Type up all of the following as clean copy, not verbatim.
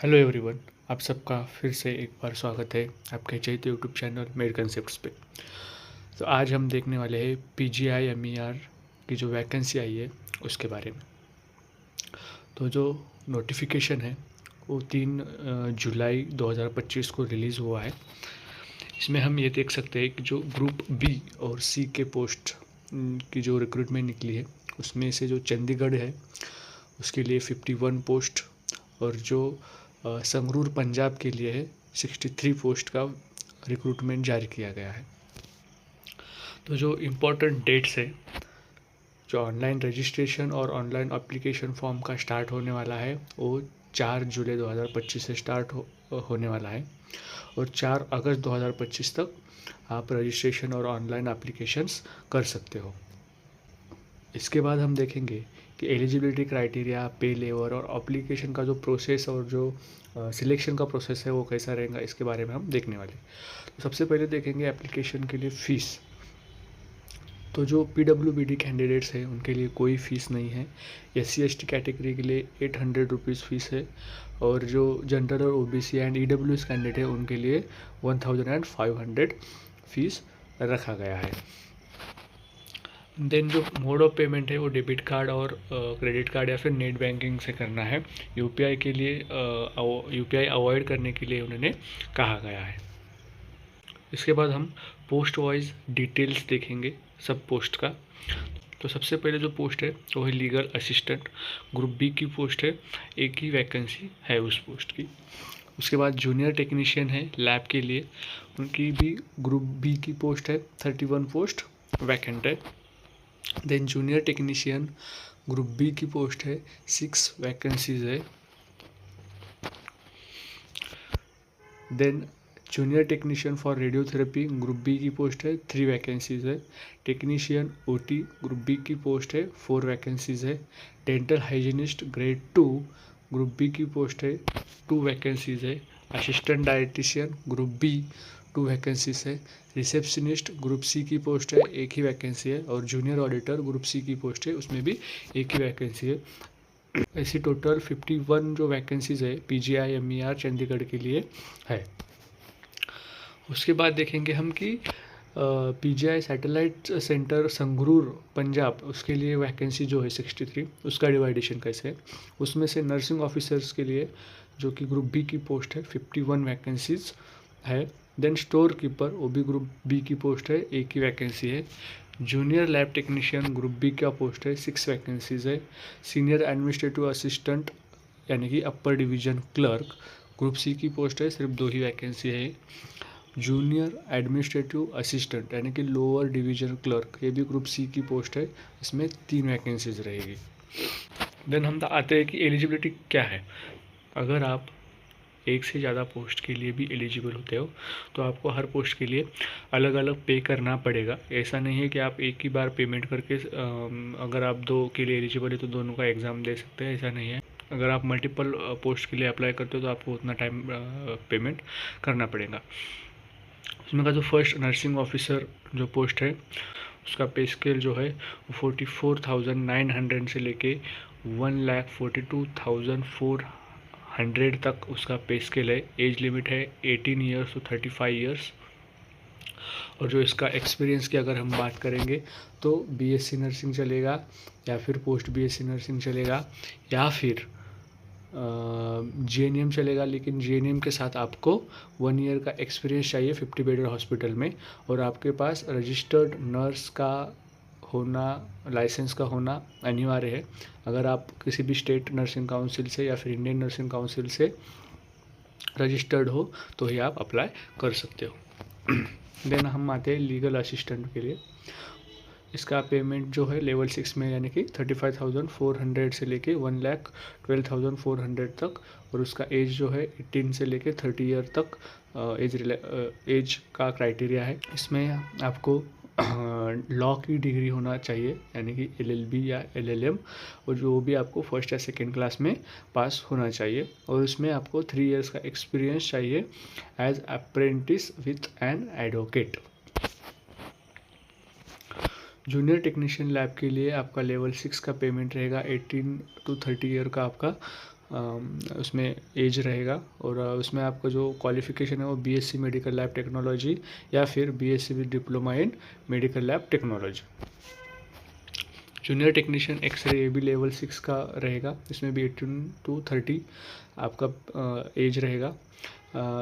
Hello everyone, आप सबका फिर से एक बार स्वागत है आपके चैत्य यूट्यूब चैनल मेड कंसेप्ट्स पे। तो आज हम देखने वाले हैं पीजीआई एमईआर की जो वैकेंसी आई है उसके बारे में। तो जो नोटिफिकेशन है वो 3 जुलाई 2025 को रिलीज़ हुआ है। इसमें हम ये देख सकते हैं कि जो ग्रुप बी और सी के पोस्ट की जो रिक्रूटमेंट निकली है उसमें से जो चंडीगढ़ है उसके लिए 51 पोस्ट और जो संगरूर पंजाब के लिए है 63 पोस्ट का रिक्रूटमेंट जारी किया गया है। तो जो इम्पोर्टेंट डेट्स है, जो ऑनलाइन रजिस्ट्रेशन और ऑनलाइन एप्लीकेशन फॉर्म का स्टार्ट होने वाला है वो 4 जुलाई 2025 से स्टार्ट होने वाला है और 4 अगस्त 2025 तक आप रजिस्ट्रेशन और ऑनलाइन एप्लीकेशंस कर सकते हो। इसके बाद हम देखेंगे कि एलिजिबिलिटी क्राइटेरिया, पे लेवल और एप्लीकेशन का जो प्रोसेस और जो सिलेक्शन का प्रोसेस है वो कैसा रहेगा, इसके बारे में हम देखने वाले। तो सबसे पहले देखेंगे एप्लीकेशन के लिए फ़ीस। तो जो PWBD कैंडिडेट्स हैं उनके लिए कोई फ़ीस नहीं है। SC/ST कैटेगरी के लिए 800 रुपीज़ फ़ीस है और जो जनरल और OBC एंड EWS कैंडिडेट है उनके लिए 1500 फ़ीस रखा गया है। देन जो मोड ऑफ पेमेंट है वो डेबिट कार्ड और क्रेडिट कार्ड या फिर नेट बैंकिंग से करना है। यूपीआई के लिए यूपीआई अवॉइड करने के लिए उन्होंने कहा गया है। इसके बाद हम पोस्ट वाइज डिटेल्स देखेंगे सब पोस्ट का। तो सबसे पहले जो पोस्ट है वो है लीगल असिस्टेंट, ग्रुप बी की पोस्ट है, एक ही वैकेंसी है उस पोस्ट की। उसके बाद जूनियर टेक्नीशियन है लैब के लिए, उनकी भी ग्रुप बी की पोस्ट है, 31 पोस्ट वैकेंट है। Then junior technician group B की पोस्ट है, 6 वैकेंसीज है। Then junior technician for radiotherapy group B की पोस्ट है, 3 वैकेंसीज है। टेक्नीशियन ओटी ग्रुप बी की पोस्ट है, 4 वैकेंसीज है। Dental hygienist grade 2 group B की पोस्ट है, 2 वैकेंसीज है। Assistant dietitian group B 2 vacancies है। रिसेप्शनिस्ट ग्रुप सी की पोस्ट है, एक ही वैकेंसी है। और जूनियर ऑडिटर ग्रुप सी की पोस्ट है, उसमें भी एक ही वैकेंसी है। ऐसी टोटल 51 जो वैकेंसीज है पीजीआई एमईआर चंडीगढ़ के लिए है। उसके बाद देखेंगे हम कि PGI satellite centre Sangrur Punjab, उसके लिए वैकेंसी जो है 63, उसका डिवाइडेशन कैसे है। उसमें से नर्सिंग ऑफिसर्स के लिए जो कि ग्रुप बी की पोस्ट है, 51 वैकेंसीज है। देन स्टोर कीपर वो भी ग्रुप बी की पोस्ट है, एक ही वैकेंसी है। Junior lab technician group B का पोस्ट है, 6 वैकेंसीज है। सीनियर एडमिनिस्ट्रेटिव असिस्टेंट यानी कि upper division clerk group C की पोस्ट है, सिर्फ 2 ही वैकेंसी है। जूनियर एडमिनिस्ट्रेटिव असिस्टेंट यानी कि लोअर डिवीजन क्लर्क, ये भी ग्रुप सी की पोस्ट है, इसमें 3 वैकेंसीज रहेगी। देन हम आते हैं कि एलिजिबिलिटी क्या है। अगर आप एक से ज़्यादा पोस्ट के लिए भी एलिजिबल होते हो तो आपको हर पोस्ट के लिए अलग अलग पे करना पड़ेगा। ऐसा नहीं है कि आप एक ही बार पेमेंट करके अगर आप 2 के लिए एलिजिबल है तो दोनों का एग्ज़ाम दे सकते हैं, ऐसा नहीं है। अगर आप मल्टीपल पोस्ट के लिए अप्लाई करते हो तो आपको उतना टाइम पेमेंट करना पड़ेगा। उसमें का जो फर्स्ट नर्सिंग ऑफिसर जो पोस्ट है उसका पे स्केल जो है 44,900 से लेके 1,42,400 तक उसका पे स्केल है। एज लिमिट है 18 ईयर्स टू 35 ईयर्स। और जो इसका एक्सपीरियंस की अगर हम बात करेंगे तो बीएससी नर्सिंग चलेगा या फिर पोस्ट बीएससी नर्सिंग चलेगा या फिर जीएनएम चलेगा, लेकिन जीएनएम के साथ आपको 1 ईयर का एक्सपीरियंस चाहिए 50 बेडेड हॉस्पिटल में और आपके पास रजिस्टर्ड नर्स का होना, लाइसेंस का होना अनिवार्य है। अगर आप किसी भी स्टेट नर्सिंग काउंसिल से या फिर इंडियन नर्सिंग काउंसिल से रजिस्टर्ड हो तो ही आप अप्लाई कर सकते हो। देन हम आते हैं लीगल असिस्टेंट के लिए। इसका पेमेंट जो है लेवल 6 में यानी कि 35,400 से लेके 1,12,400 तक और उसका एज जो है 18 से लेके 30 ईयर तक एज का क्राइटेरिया है। इसमें आपको लॉ की डिग्री होना चाहिए यानी कि LLB या LLM और जो भी आपको फर्स्ट या सेकेंड क्लास में पास होना चाहिए और उसमें आपको 3 इयर्स का एक्सपीरियंस चाहिए as apprentice with an advocate. Junior technician lab के लिए आपका लेवल 6 का पेमेंट रहेगा, 18 to 30 ईयर का आपका उसमें एज रहेगा, और उसमें आपका जो क्वालिफिकेशन है वो बीएससी मेडिकल लैब टेक्नोलॉजी या फिर BSc with diploma in medical lab technology. Junior technician x-ray ये भी लेवल 6 का रहेगा, इसमें भी 18 to 30 आपका एज रहेगा।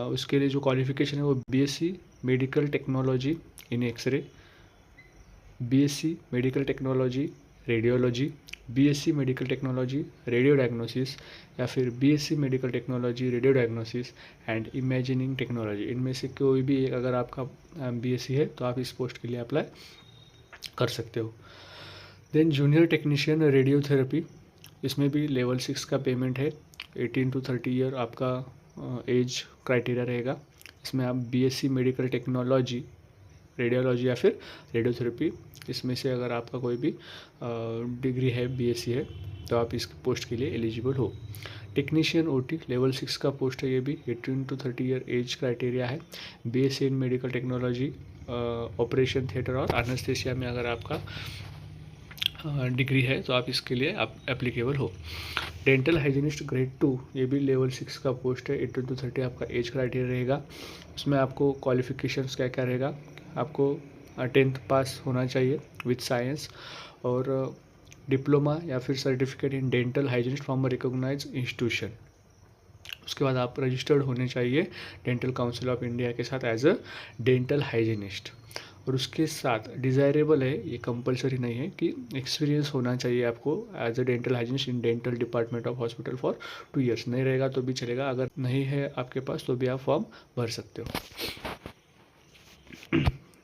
उसके लिए जो क्वालिफिकेशन है वो BSc medical technology in x-ray, BSc medical technology radiology, BSc medical technology radio diagnosis या फिर BSc medical technology radio diagnosis and imagining technology. इनमें से कोई भी एक अगर आपका बीएससी है तो आप इस पोस्ट के लिए अप्लाई कर सकते हो। देन जूनियर टेक्नीशियन रेडियोथेरेपी, इसमें भी लेवल 6 का पेमेंट है, 18 to 30 ईयर आपका एज क्राइटेरिया रहेगा। इसमें आप बीएससी मेडिकल टेक्नोलॉजी रेडियोलॉजी या फिर रेडियोथेरेपी, इसमें से अगर आपका कोई भी डिग्री है बीएससी है तो आप इस पोस्ट के लिए एलिजिबल हो। टेक्नीशियन ओटी लेवल 6 का पोस्ट है, ये भी 18 to 30 ईयर एज क्राइटेरिया है। BSc in medical technology operation theatre और एनेस्थेसिया में अगर आपका डिग्री है तो आप इसके लिए आप एप्लीकेबल हो। डेंटल हाइजीनिस्ट ग्रेड 2 ये भी लेवल 6 का पोस्ट है, 18 to 30 आपका एज क्राइटेरिया रहेगा। उसमें आपको क्वालिफिकेशंस क्या क्या रहेगा, आपको 10th पास होना चाहिए विथ साइंस और डिप्लोमा या फिर certificate in dental hygienist from a recognised institution. उसके बाद आप रजिस्टर्ड होने चाहिए डेंटल काउंसिल ऑफ इंडिया के साथ एज अ डेंटल हाइजीनिस्ट। और उसके साथ डिज़ायरेबल है, ये कंपलसरी नहीं है कि एक्सपीरियंस होना चाहिए आपको as a dental hygienist in dental department of hospital for 2 years. नहीं रहेगा तो भी चलेगा, अगर नहीं है आपके पास तो भी आप फॉर्म भर सकते हो।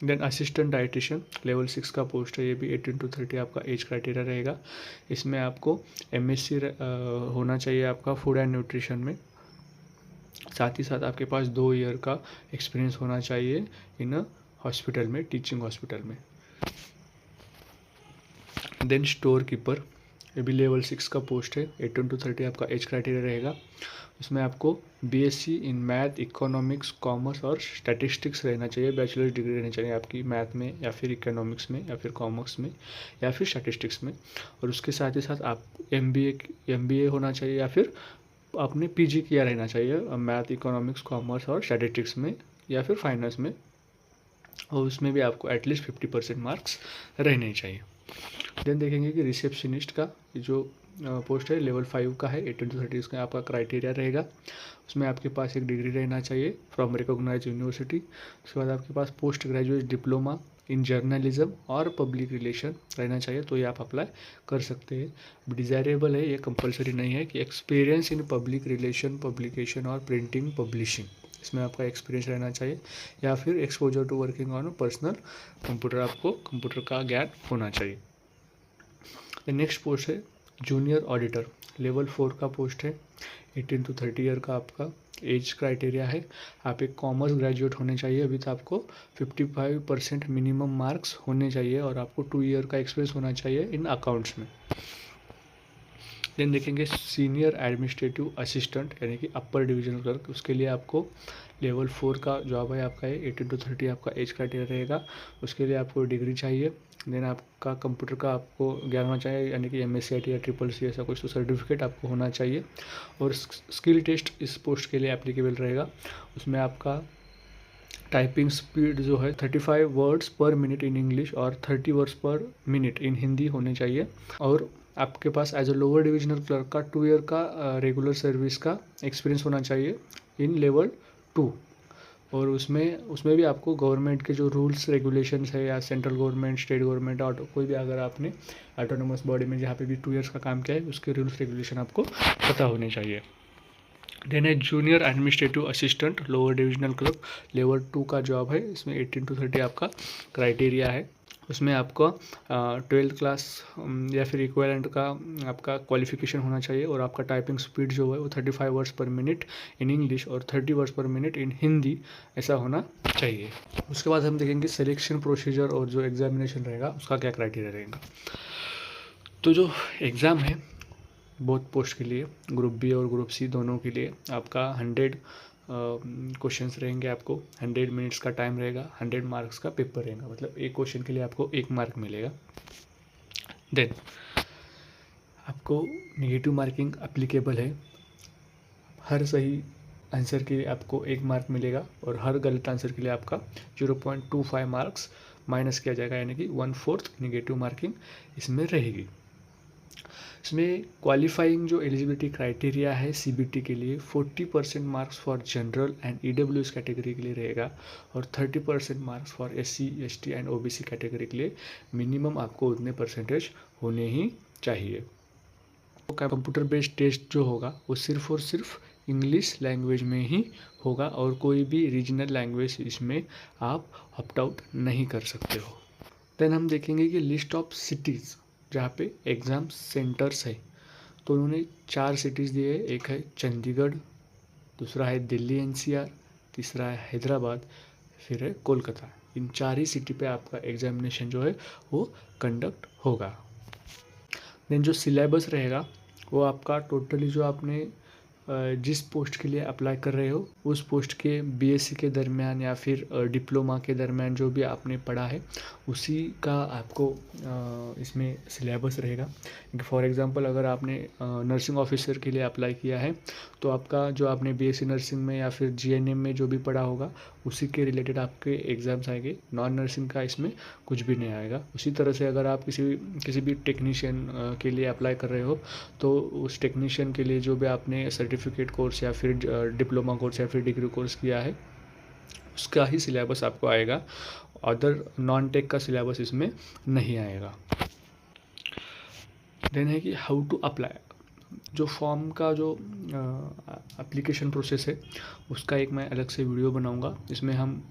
देन असिस्टेंट डाइटिशियन लेवल 6 का पोस्ट है, ये भी 18 to 30 आपका एज क्राइटेरिया रहेगा। इसमें आपको एमएससी होना चाहिए आपका फूड एंड न्यूट्रिशन में, साथ ही साथ आपके पास 2 ईयर का एक्सपीरियंस होना चाहिए इन हॉस्पिटल में, टीचिंग हॉस्पिटल में। देन स्टोर कीपर, ये भी लेवल 6 का पोस्ट है, 18 to 30 आपका एज क्राइटेरिया रहेगा। उसमें आपको BSc in math, economics, commerce और स्टैटिस्टिक्स रहना चाहिए, बैचलर्स डिग्री रहनी चाहिए आपकी मैथ में या फिर इकोनॉमिक्स में या फिर कॉमर्स में या फिर स्टैटिस्टिक्स में। और उसके साथ ही साथ आप एमबीए होना चाहिए या फिर आपने पीजी किया रहना चाहिए मैथ, इकोनॉमिक्स, कॉमर्स और स्टैटिस्टिक्स में या फिर फाइनेंस में, और उसमें भी आपको एटलीस्ट 50% मार्क्स रहने चाहिए। देन देखेंगे कि रिसेप्शनिस्ट का जो पोस्ट है लेवल 5 का है, 18 to 30 इसका आपका क्राइटेरिया रहेगा। उसमें आपके पास एक डिग्री रहना चाहिए फ्रॉम रिकॉग्नाइज्ड यूनिवर्सिटी। उसके बाद आपके पास post graduate diploma in journalism और पब्लिक रिलेशन रहना चाहिए, तो ये आप अप्लाई कर सकते हैं। डिज़ायरेबल है, ये कंपलसरी नहीं है कि experience in public relation, publication और प्रिंटिंग पब्लिशिंग, इसमें आपका एक्सपीरियंस रहना चाहिए या फिर exposure to working on personal computer, आपको कंप्यूटर का ज्ञान होना चाहिए। नेक्स्ट पोस्ट है जूनियर ऑडिटर, लेवल 4 का पोस्ट है, 18 to 30 ईयर का आपका एज क्राइटेरिया है। आप एक कॉमर्स ग्रेजुएट होने चाहिए, अभी तो आपको 55% मिनिमम मार्क्स होने चाहिए और आपको 2 ईयर का एक्सपीरियंस होना चाहिए इन अकाउंट्स में। देन देखेंगे सीनियर एडमिनिस्ट्रेटिव असिस्टेंट यानी कि अपर डिवीजनल क्लर्क, उसके लिए आपको लेवल 4 का जॉब है आपका है, 18 to 30 आपका एज क्राइटेरिया रहेगा। उसके लिए आपको डिग्री चाहिए, देन आपका कंप्यूटर का आपको ज्ञान होना चाहिए यानी कि MSc या CCC ऐसा कुछ तो सर्टिफिकेट आपको होना चाहिए। और स्किल टेस्ट इस पोस्ट के लिए एप्लीकेबल रहेगा। उसमें आपका टाइपिंग स्पीड जो है 35 वर्ड्स पर मिनट इन इंग्लिश और 30 वर्ड्स पर मिनट इन हिंदी होने चाहिए। और आपके पास as a lower divisional clerk का 2 ईयर का रेगुलर सर्विस का एक्सपीरियंस होना चाहिए इन लेवल 2। और उसमें भी आपको गवर्नमेंट के जो रूल्स रेगुलेशंस है या सेंट्रल गवर्नमेंट, स्टेट गवर्नमेंट और कोई भी अगर आपने ऑटोनोमस बॉडी में जहाँ पे भी 2 ईयर्स का काम किया है उसके रूल्स रेगुलेशन आपको पता होने चाहिए। देन है junior administrative assistant lower divisional clerk, level 2 का जॉब है, इसमें 18 to 30 आपका क्राइटेरिया है। उसमें आपका 12th क्लास या फिर इक्विवेलेंट का आपका क्वालिफिकेशन होना चाहिए और आपका टाइपिंग स्पीड जो है वो 35 वर्ड्स पर मिनट इन इंग्लिश और 30 वर्ड्स पर मिनट इन हिंदी ऐसा होना चाहिए। उसके बाद हम देखेंगे सिलेक्शन प्रोसीजर और जो एग्जामिनेशन रहेगा उसका क्या क्राइटेरिया रहेगा। तो जो एग्ज़ाम है बोथ पोस्ट के लिए, ग्रुप बी और ग्रुप सी दोनों के लिए आपका 100 क्वेश्चंस रहेंगे, आपको 100 मिनट्स का टाइम रहेगा, 100 मार्क्स का पेपर रहेगा, मतलब एक क्वेश्चन के लिए आपको 1 मार्क मिलेगा। देन आपको नेगेटिव मार्किंग अप्लीकेबल है हर सही आंसर के लिए आपको 1 मार्क मिलेगा और हर गलत आंसर के लिए आपका 0.25 मार्क्स माइनस किया जाएगा, यानी कि 1/4 नेगेटिव मार्किंग इसमें रहेगी। इसमें क्वालिफाइंग जो एलिजिबिलिटी क्राइटेरिया है सीबीटी के लिए 40% marks for general and EWS category के लिए रहेगा और 30% marks for SC, ST and OBC category के लिए मिनिमम आपको उतने परसेंटेज होने ही चाहिए। तो कंप्यूटर बेस्ड टेस्ट जो होगा वो सिर्फ और सिर्फ इंग्लिश लैंग्वेज में ही होगा और कोई भी रीजनल लैंग्वेज इसमें आप ऑप्ट आउट नहीं कर सकते हो। देन हम देखेंगे कि लिस्ट ऑफ सिटीज़ जहाँ पे एग्ज़ाम सेंटर्स है, तो उन्होंने 4 सिटीज़ दिए हैं। एक है चंडीगढ़, दूसरा है दिल्ली एनसीआर, तीसरा है हैदराबाद, फिर है कोलकाता। इन 4 ही सिटी पे आपका एग्जामिनेशन जो है वो कंडक्ट होगा। देन जो सिलेबस रहेगा वो आपका टोटली जो आपने जिस पोस्ट के लिए अप्लाई कर रहे हो उस पोस्ट के बीएससी के दरमियान या फिर डिप्लोमा के दरमियान जो भी आपने पढ़ा है उसी का आपको इसमें सिलेबस रहेगा। फॉर एग्जांपल अगर आपने नर्सिंग ऑफिसर के लिए अप्लाई किया है तो आपका जो आपने बीएससी नर्सिंग में या फिर जीएनएम में जो भी पढ़ा होगा उसी के रिलेटेड आपके एग्ज़ाम्स आएंगे। नॉन नर्सिंग का इसमें कुछ भी नहीं आएगा। उसी तरह से अगर आप किसी भी टेक्नीशियन के लिए अप्लाई कर रहे हो तो उस टेक्नीशियन के लिए जो भी आपने सर्टिफिकेट कोर्स या फिर डिप्लोमा कोर्स या फिर डिग्री कोर्स किया है उसका ही सिलेबस आपको आएगा। अदर नॉन टेक का सिलेबस इसमें नहीं आएगा। देन है कि हाउ टू अप्लाई। जो फॉर्म का जो एप्लीकेशन प्रोसेस है उसका एक मैं अलग से वीडियो बनाऊंगा। इसमें हम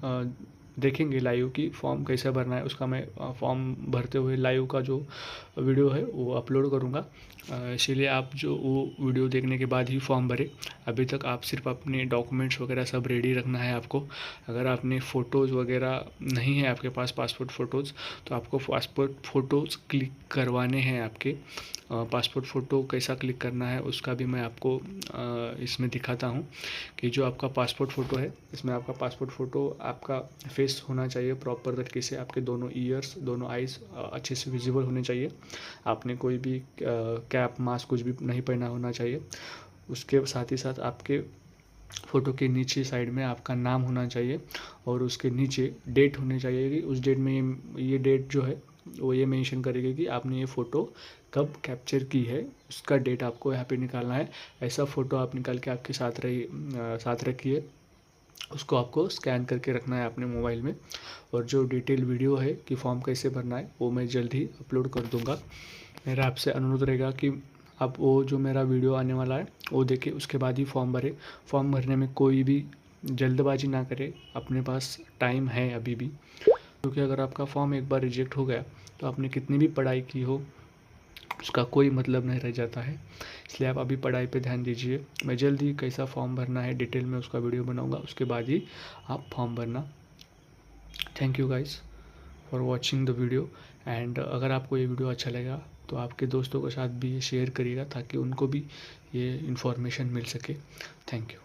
देखेंगे लाइव की फॉर्म कैसे भरना है। उसका मैं फॉर्म भरते हुए लाइव का जो वीडियो है वो अपलोड करूँगा। इसीलिए आप जो वो वीडियो देखने के बाद ही फॉर्म भरें। अभी तक आप सिर्फ अपने डॉक्यूमेंट्स वगैरह सब रेडी रखना है आपको। अगर आपने फ़ोटोज़ वगैरह नहीं है आपके पास पासपोर्ट फ़ोटोज़ तो आपको पासपोर्ट फ़ोटोज़ क्लिक करवाने हैं आपके। पासपोर्ट फ़ोटो कैसा क्लिक करना है उसका भी मैं आपको इसमें दिखाता हूँ कि जो आपका पासपोर्ट फ़ोटो है इसमें आपका पासपोर्ट फ़ोटो आपका फेस होना चाहिए प्रॉपर तरीके से। आपके दोनों ईयर्स दोनों आइज़ अच्छे से विजिबल होने चाहिए। आपने कोई भी कैप मास्क कुछ भी नहीं पहना होना चाहिए। उसके साथ ही साथ आपके फ़ोटो के नीचे साइड में आपका नाम होना चाहिए और उसके नीचे डेट होनी चाहिए कि उस डेट में ये डेट जो है वो ये मेंशन करेगी कि आपने ये फ़ोटो कब कैप्चर की है। उसका डेट आपको यहाँ पे निकालना है। ऐसा फ़ोटो आप निकाल के आपके साथ रखिए। उसको आपको स्कैन करके रखना है अपने मोबाइल में। और जो डिटेल वीडियो है कि फॉर्म कैसे भरना है वो मैं जल्द ही अपलोड कर दूँगा। मेरा आपसे अनुरोध रहेगा कि आप वो जो मेरा वीडियो आने वाला है वो देखें उसके बाद ही फॉर्म भरें। फॉर्म भरने में कोई भी जल्दबाजी ना करें। अपने पास टाइम है अभी भी, क्योंकि अगर आपका फॉर्म एक बार रिजेक्ट हो गया तो आपने कितनी भी पढ़ाई की हो उसका कोई मतलब नहीं रह जाता है। इसलिए आप अभी पढ़ाई पे ध्यान दीजिए। मैं जल्द ही कैसा फॉर्म भरना है डिटेल में उसका वीडियो बनाऊंगा, उसके बाद ही आप फॉर्म भरना। Thank you guys for watching the video. And अगर आपको ये वीडियो अच्छा लगा तो आपके दोस्तों के साथ भी ये शेयर करिएगा ताकि उनको भी ये इन्फॉर्मेशन मिल सके। Thank you.